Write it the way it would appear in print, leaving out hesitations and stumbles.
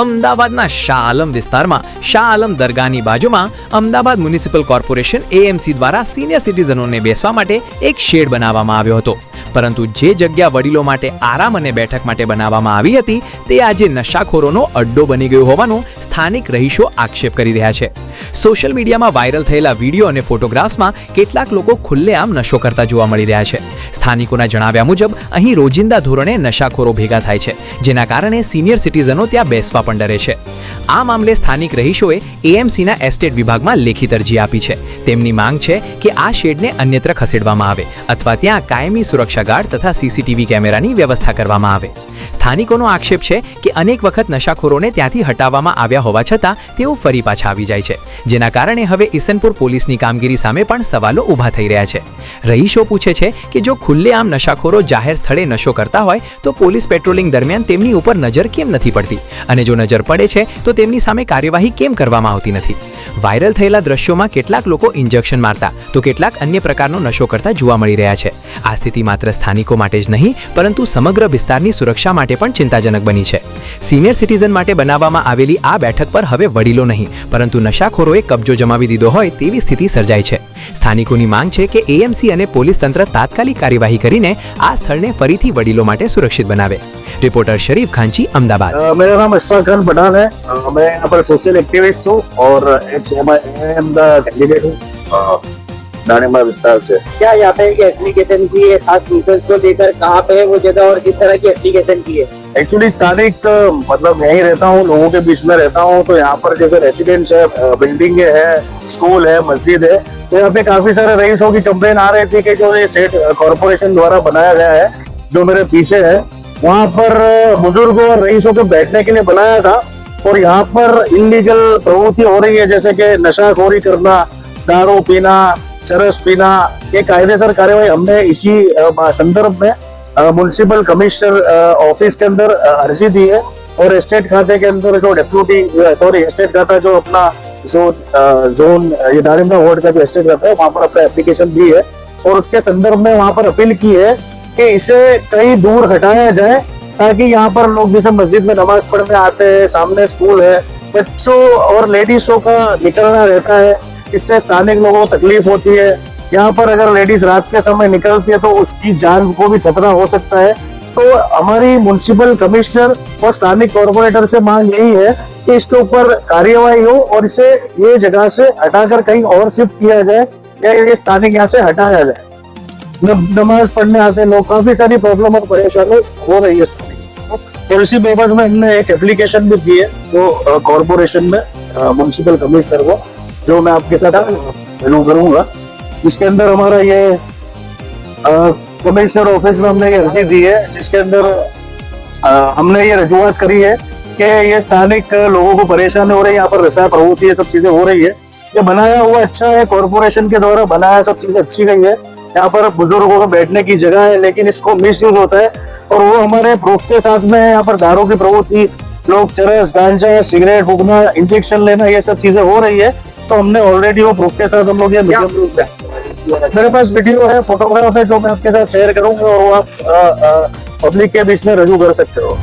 અમદાવાદના શાહ આલમ વિસ્તારમાં શાહ આલમ દરગાહની બાજુમાં અમદાવાદ મ્યુનિસિપલ કોર્પોરેશન એએમસી દ્વારા સિનિયર સિટીઝનોને બેસવા માટે એક શેડ બનાવવામાં આવ્યો હતો, પરંતુ જે જગ્યા વડીલો માટે આરામ અને બેઠક માટે બનાવવામાં આવી હતી તે આજે નશાખોરોનો અડ્ડો બની ગયો હોવાનું સ્થાનિક રહીશો આક્ષેપ કરી રહ્યા છે. સોશિયલ મીડિયામાં વાયરલ થયેલા વિડીયો અને ફોટોગ્રાફ્સમાં કેટલાક લોકો ખુલ્લેઆમ નશો કરતા જોવા મળી રહ્યા છે. સ્થાનિકોના જણાવ્યા મુજબ અહીં રોજિંદા ધોરણે નશાખોરો ભેગા થાય છે, જેના કારણે સિનિયર સિટીઝનો ત્યાં બેસવા પણ ડરે છે. આ મામલે સ્થાનિક રહીશોએ એએમસીના એસ્ટેટ વિભાગમાં લેખિત અરજી આપી છે. તેમની માંગ છે કે આ શેડને અન્યત્ર ખસેડવામાં આવે અથવા ત્યાં કાયમી સુરક્ષા ગાર્ડ તથા સીસીટીવી કેમેરાની વ્યવસ્થા કરવામાં આવે. સ્થાનિકોનો આક્ષેપ છે કે અનેક વખત નશાખોરોને ત્યાંથી હટાવવામાં આવ્યા હોવા છતાં તેઓ ફરી પાછા આવી જાય છે, જેના કારણે હવે ઈસનપુર પોલીસની કામગીરી સામે પણ સવાલો ઊભા થઈ રહ્યા છે. રહીશો પૂછે છે કે જો ખુલ્લેઆમ નશાખોરો જાહેર સ્થળે નશો કરતા હોય તો પોલીસ પેટ્રોલિંગ દરમિયાન તેમની ઉપર નજર કેમ નથી પડતી, અને જો નજર પડે છે તો તેમની સામે કાર્યવાહી કેમ કરવામાં આવતી નથી. વાયરલ થયેલા દ્રશ્યોમાં કેટલાક લોકો ઇન્જેક્શન મારતા તો કેટલાક અન્ય પ્રકારનો નશો કરતા જોવા મળી રહ્યા છે. આ સ્થિતિ માત્ર સ્થાનિકો માટે જ નહીં પરંતુ સમગ્ર વિસ્તારની સુરક્ષા માટે પણ ચિંતાજનક બની છે. સિનિયર સિટીઝન માટે બનાવવામાં આવેલી આ બેઠક પર હવે વડીલો નહીં પરંતુ નશાખોરોએ કબજો જમાવી દીધો હોય તેવી સ્થિતિ સર્જાઈ છે. સ્થાનિકોની માંગ છે કે એએમસી અને પોલીસ તંત્ર તાત્કાલિક કાર્યવાહી કરીને આ સ્થળને ફરીથી વડીલો માટે સુરક્ષિત બનાવે. रिपोर्टर शरीफ खांची, अहमदाबाद। मेरा नाम अशफाक खान पठान है। मैं यहाँ पर सोशल एक्टिविस्ट हूँ और कैंडिडेट हूँ दानिमा विस्तार से। क्या यहाँ पे एप्लीकेशन की है, खास न्यूसेंस को लेकर कहाँ पे है वो जगह और किस तरह की एप्लीकेशन की है? एक्चुअली स्थानिक मतलब यहीं रहता हूँ, लोगों के बीच में रहता हूँ, तो यहाँ पर जैसे रेसिडेंस है, बिल्डिंग है, स्कूल है, मस्जिद है, तो यहाँ पे काफी सारे रईसों की कंप्लेन आ रही थी कि जो ये सेट कॉर्पोरेशन द्वारा बनाया गया है जो मेरे पीछे है, वहाँ पर बुजुर्गों और रईसों के बैठने के लिए बनाया था और यहाँ पर इलीगल प्रवृत्ति हो रही है, जैसे कि नशाखोरी करना, दारू पीना, चरस पीना। ये कायदेसर कार्यवाही हमने इसी संदर्भ में म्युनिसिपल कमिश्नर ऑफिस के अंदर अर्जी दी है और एस्टेट खाते के अंदर जो एस्टेट खाता जो अपना जोन ये दानिमा वार्ड का जो एस्टेट खाता है वहाँ पर अपना एप्लीकेशन दी है और उसके संदर्भ में वहाँ पर अपील की है कि इसे कहीं दूर हटाया जाए ताकि यहाँ पर लोग जैसे मस्जिद में नमाज पढ़ने आते हैं, सामने स्कूल है, बच्चों और लेडीजों का निकलना रहता है, इससे स्थानिक लोगों को तकलीफ होती है। यहाँ पर अगर लेडीज रात के समय निकलती है तो उसकी जान को भी खतरा हो सकता है। तो हमारी म्युनिसिपल कमिश्नर और स्थानिक कॉर्पोरेटर से मांग यही है कि इसके ऊपर कार्यवाही हो और इसे ये जगह से हटाकर कहीं और शिफ्ट किया जाए या ये स्थानिक यहाँ से हटाया जाए। नमाज पढ़ने आते लोग, काफी सारी प्रॉब्लम और परेशानी हो रही है और इसी बाबत में हमने एक एप्लीकेशन भी दी है जो कॉर्पोरेशन में म्युनिसिपल कमिश्नर को, जो मैं आपके साथ रिव्यू करूंगा, जिसके अंदर हमारा ये कमिश्नर ऑफिस में हमने ये अर्जी दी है, जिसके अंदर हमने ये रजूआत करी है कि ये स्थानिक लोगों को परेशानी हो रही है, यहाँ पर नशा प्रवृत्ति ये सब चीजें हो रही है। ये बनाया हुआ अच्छा है, कॉर्पोरेशन के द्वारा बनाया, सब चीजें अच्छी गई है, यहाँ पर बुजुर्गों को बैठने की जगह है, लेकिन इसको मिस यूज होता है और वो हमारे प्रूफ के साथ में यहाँ पर दारू की प्रवृत्ति, लोग चरस, गांजा, सिगरेट फूकना, इंजेक्शन लेना, ये सब चीजें हो रही है। तो हमने ऑलरेडी वो प्रूफ के साथ हम लोग ये प्रूफ है, मेरे पास वीडियो है, फोटोग्राफ है जो मैं आपके साथ शेयर करूंगा और वो आप पब्लिक के बीच में रजू कर सकते हो।